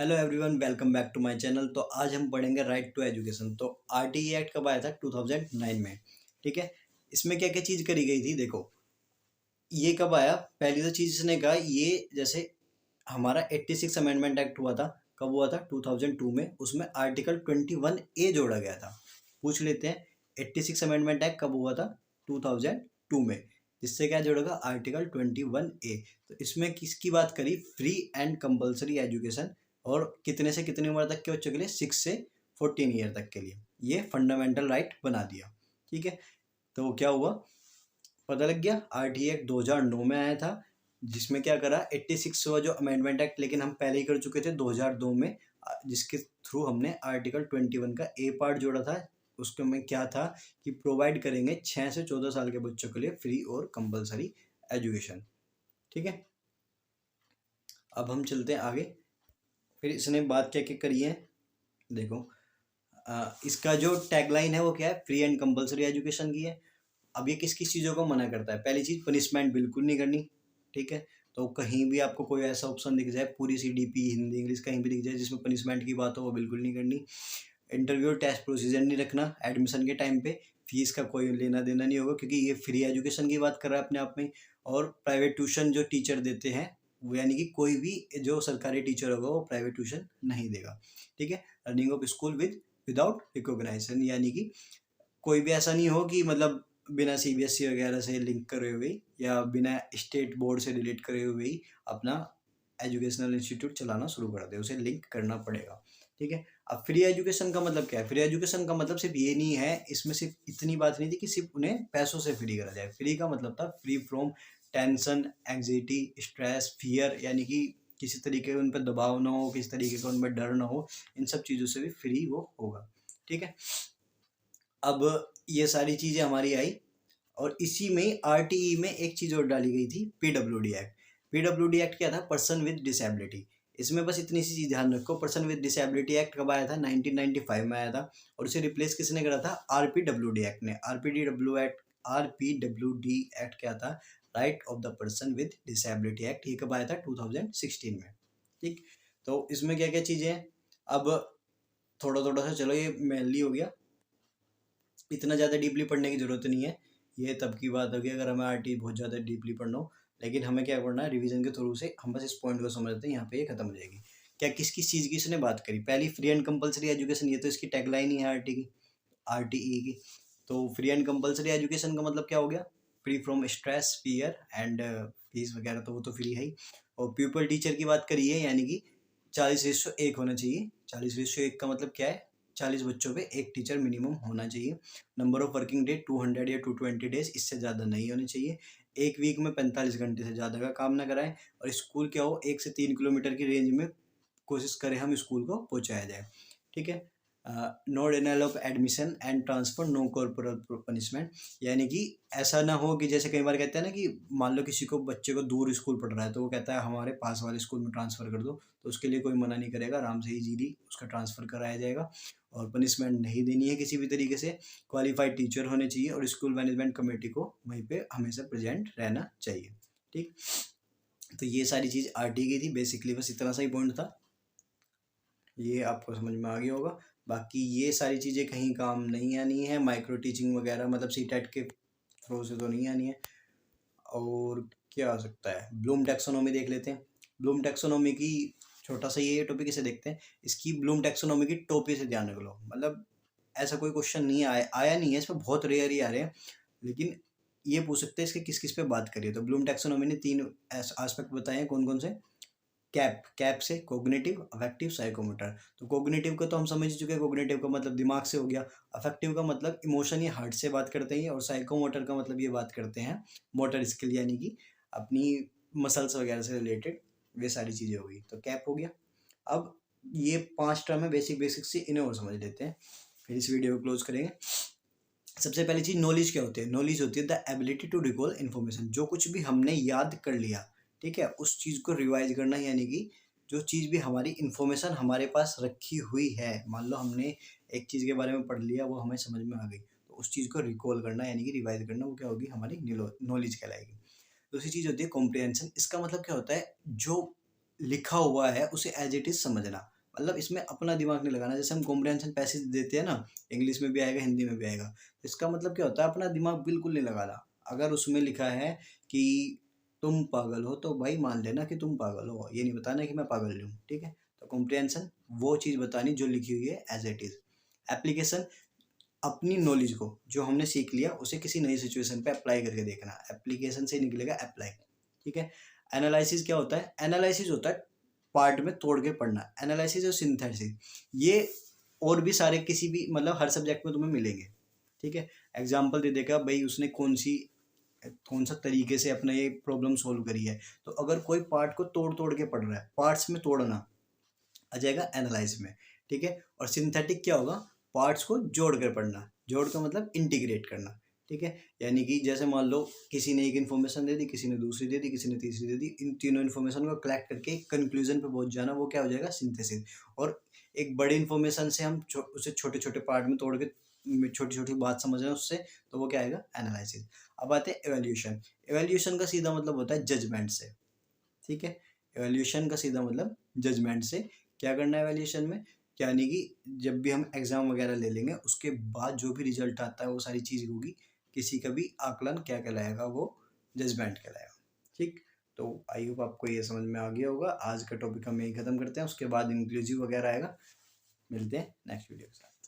Hello everyone, welcome back to my channel. तो आज हम पढ़ेंगे राइट टू एजुकेशन। तो आरटीई एक्ट कब आया था? 2009 में। ठीक है। इसमें क्या क्या चीज़ करी गई थी देखो। ये कब आया? पहली तो चीज़ इसने कहा, ये जैसे हमारा 86 अमेंडमेंट एक्ट हुआ था। कब हुआ था? 2002 में। उसमें आर्टिकल 21A जोड़ा गया था। पूछ लेते हैं 86 अमेंडमेंट एक्ट कब हुआ था? 2002 में। जिससे क्या जोड़ेगा? Article 21A। तो इसमें किसकी बात करी? Free and compulsory education. और कितने से कितनी उम्र तक के बच्चों के लिए? 6 से 14 ईयर तक के लिए ये फंडामेंटल राइट बना दिया। ठीक है। तो क्या हुआ? पता लग गया। आरटीई एक्ट 2009 में आया था, जिसमें क्या करा? 86 हुआ जो अमेंडमेंट एक्ट, लेकिन हम पहले ही कर चुके थे 2002 में, जिसके थ्रू हमने आर्टिकल 21 का ए पार्ट जोड़ा था। उसके में क्या था कि प्रोवाइड करेंगे 6 से 14 साल के बच्चों के लिए फ्री और कंपलसरी एजुकेशन। ठीक है। अब हम चलते हैं आगे। फिर इसने बात क्या क्या करी है देखो। इसका जो टैगलाइन है वो क्या है? फ्री एंड कंपलसरी एजुकेशन की है। अब ये किस किस चीज़ों को मना करता है? पहली चीज़, पनिशमेंट बिल्कुल नहीं करनी। ठीक है। तो कहीं भी आपको कोई ऐसा ऑप्शन दिख जाए, पूरी सीडीपी हिंदी इंग्लिश कहीं भी दिख जाए जिसमें पनिशमेंट की बात हो, वो बिल्कुल नहीं करनी। इंटरव्यू टेस्ट प्रोसीजर नहीं रखना एडमिशन के टाइम पे। फीस का कोई लेना देना नहीं होगा, क्योंकि ये फ्री एजुकेशन की बात कर रहा है अपने आप में। और प्राइवेट ट्यूशन जो टीचर देते हैं वो, यानी कि कोई भी जो सरकारी टीचर होगा वो प्राइवेट ट्यूशन नहीं देगा। ठीक है। Running of school without recognition, यानी कि कोई भी ऐसा नहीं हो कि मतलब बिना सीबीएसई वगैरह से लिंक करे हुए या बिना स्टेट बोर्ड से रिलेट करे हुए ही अपना एजुकेशनल इंस्टीट्यूट चलाना शुरू कर दे, उसे लिंक करना पड़ेगा। ठीक है। अब फ्री एजुकेशन का मतलब क्या है? फ्री एजुकेशन का मतलब सिर्फ ये नहीं है, इसमें सिर्फ इतनी बात नहीं थी कि सिर्फ उन्हें पैसों से फ्री करा जाए। फ्री का मतलब था free from tension, anxiety, stress, fear, यानी कि किसी तरीके का उन पर दबाव ना हो, किसी तरीके का उन पर डर ना हो। इन सब चीज़ों से भी फ्री वो होगा। ठीक है। अब ये सारी चीज़ें हमारी आई, और इसी में आरटीई में एक चीज़ और डाली गई थी, पीडब्ल्यूडी एक्ट। पीडब्ल्यूडी एक्ट क्या था? Person with disability. इसमें बस इतनी सी चीज़ ध्यान रखो, पर्सन विद डिसेबिलिटी एक्ट कब आया था? 1995 में आया था। और उसे रिप्लेस किसने करा था? आरपीडब्ल्यूडी एक्ट ने। आरपीडब्ल्यूडी एक्ट क्या था? Right of the person with disability act. ये कब आया था? 2016 में। ठीक। तो इसमें क्या क्या चीज़ें हैं? अब थोड़ा थोड़ा सा चलो, ये मेनली हो गया, इतना ज़्यादा डीपली पढ़ने की ज़रूरत नहीं है। ये तब की बात होगी अगर हमें आरटी बहुत ज़्यादा डीपली पढ़ना हो। लेकिन हमें क्या पढ़ना है? रिवीजन के थ्रू से हम बस इस पॉइंट को समझते हैं, यहाँ पे ये खत्म हो जाएगी। क्या किस किस चीज़ की इसने बात करी? पहली, फ्री एंड कंपलसरी एजुकेशन। ये तो इसकी टैगलाइन ही है आरटीई की। तो फ्री एंड कंपलसरी एजुकेशन का मतलब क्या हो गया? Free from stress, fear and fees वगैरह, तो वो तो फ्री है ही। और पीपल टीचर की बात करी है, यानी कि 40:1 होना चाहिए। 40:1 का मतलब क्या है? 40 बच्चों पे एक टीचर मिनिमम होना चाहिए। नंबर ऑफ वर्किंग डे 200 या 220 डेज, इससे ज़्यादा नहीं होने चाहिए। एक वीक में 45 घंटे से ज़्यादा का काम ना कराएं। और स्कूल क्या हो? 1 से 3 किलोमीटर की रेंज में कोशिश करें हम स्कूल को पहुंचाया जाए। ठीक है। No denial of admission and transfer, no corporal punishment. यानी कि ऐसा ना हो कि जैसे कई बार कहते हैं ना कि मान लो किसी को, बच्चे को दूर स्कूल पढ़ रहा है, तो वो कहता है हमारे पास वाले स्कूल में ट्रांसफ़र कर दो। तो उसके लिए कोई मना नहीं करेगा, आराम से इजीली उसका ट्रांसफ़र कराया जाएगा। और पनिशमेंट नहीं देनी है किसी भी तरीके से। क्वालिफाइड टीचर होने चाहिए, और स्कूल मैनेजमेंट कमेटी को वहीं पे हमेशा प्रेजेंट रहना चाहिए। ठीक। तो ये सारी चीज़ आरटी की थी। बेसिकली बस इतना सा ही पॉइंट था, ये आपको समझ में आ गया होगा। बाकी ये सारी चीज़ें कहीं काम नहीं आनी है, माइक्रो टीचिंग वगैरह, मतलब सीटेट के थ्रू से तो नहीं आनी है। और क्या आ सकता है? ब्लूम टैक्सोनॉमी देख लेते हैं। ब्लूम टैक्सोनॉमी की छोटा सा ये टॉपिक इसे देखते हैं। इसकी ब्लूम टैक्सोनॉमी की टोपी से ध्यान रख लो। मतलब ऐसा कोई क्वेश्चन नहीं आया नहीं है, इस पर बहुत रेयर ही आ रहे हैं। लेकिन ये पूछ सकते हैं इसके किस किस पे बात करिए। तो ब्लूम टैक्सोनॉमी ने 3 एस्पेक्ट बताए हैं। कौन कौन से? कैप से कॉग्निटिव, अफेक्टिव, साइकोमोटर। तो कॉग्निटिव को तो हम समझ चुके हैं। कॉग्निटिव का मतलब दिमाग से हो गया। अफेक्टिव का मतलब इमोशन या हार्ट से बात करते हैं। और साइकोमोटर का मतलब ये बात करते हैं मोटर स्किल, यानी कि अपनी मसल्स वगैरह से रिलेटेड वे सारी चीज़ें होगी। तो कैप हो गया। अब ये 5 टर्म है, बेसिक बेसिक से, इन्हें और समझ लेते हैं, फिर इस वीडियो को क्लोज करेंगे। सबसे पहली चीज़, नॉलेज क्या होती है? नॉलेज होती है the ability to recall information. जो कुछ भी हमने याद कर लिया, ठीक है, उस चीज़ को रिवाइज करना। यानी कि जो चीज़ भी हमारी इन्फॉर्मेशन हमारे पास रखी हुई है, मान लो हमने एक चीज़ के बारे में पढ़ लिया, वो हमें समझ में आ गई, तो उस चीज़ को रिकॉल करना यानी कि रिवाइज करना, वो क्या होगी? हमारी नॉलेज कहलाएगी। दूसरी चीज़ होती है कॉम्प्रिहेंशन। इसका मतलब क्या होता है? जो लिखा हुआ है उसे एज इट इज समझना, मतलब इसमें अपना दिमाग नहीं लगाना। जैसे हम कॉम्प्रिहेंशन पैसेज देते हैं ना, इंग्लिश में भी आएगा हिंदी में भी आएगा, इसका मतलब क्या होता है, अपना दिमाग बिल्कुल नहीं लगाना। अगर उसमें लिखा है कि तुम पागल हो तो भाई मान लेना कि तुम पागल हो, ये नहीं बताना कि मैं पागल हूँ, ठीक है। तो कॉम्प्रिहेंशन वो चीज़ बतानी जो लिखी हुई है एज इट इज। एप्लीकेशन अपनी नॉलेज को जो हमने सीख लिया उसे किसी नई सिचुएशन पे अप्लाई करके देखना, एप्लीकेशन से निकलेगा अप्लाई, ठीक है। एनालिसिस क्या होता है, एनालिसिस होता है पार्ट में तोड़ के पढ़ना, एनालिसिस और सिंथेसिस ये और भी सारे किसी भी मतलब हर सब्जेक्ट में तुम्हें मिलेंगे, ठीक है। एग्जाम्पल दे देगा भाई उसने कौन सा तरीके से अपना ये प्रॉब्लम सोल्व करी है। तो अगर कोई पार्ट को तोड़ तोड़ के पढ़ रहा है, पार्ट्स में तोड़ना आ जाएगा एनालाइज में, ठीक है। और सिंथेटिक क्या होगा, पार्ट्स को जोड़ कर पढ़ना, जोड़ का मतलब इंटीग्रेट करना, ठीक है। यानी कि जैसे मान लो किसी ने एक इन्फॉर्मेशन दे दी, किसी ने दूसरी दे दी, किसी ने तीसरी दे दी, इन तीनों इन्फॉर्मेशन को कलेक्ट करके कंक्लूजन पे पहुंच जाना, वो क्या हो जाएगा, सिंथेसिस। और एक बड़ी इन्फॉर्मेशन से हम उसे छोटे छोटे पार्ट में तोड़ के छोटी छोटी बात समझ रहे हैं उससे, तो वो क्या आएगा, एनालिसिस। अब आते हैं एवेल्यूशन। एवेल्यूशन का सीधा मतलब होता है जजमेंट से, ठीक है। एवेल्यूशन का सीधा मतलब जजमेंट से। क्या करना है एवेल्यूशन में, यानी कि जब भी हम एग्जाम वगैरह ले लेंगे उसके बाद जो भी रिजल्ट आता है वो सारी चीज़ होगी, किसी का भी आकलन क्या कहलाएगा, वो जजमेंट कहलाएगा, ठीक। तो आई होप आपको ये समझ में आ गया होगा। आज का टॉपिक हम यही खत्म करते हैं, उसके बाद इंक्लूसिव वगैरह आएगा। मिलते हैं नेक्स्ट वीडियो के साथ।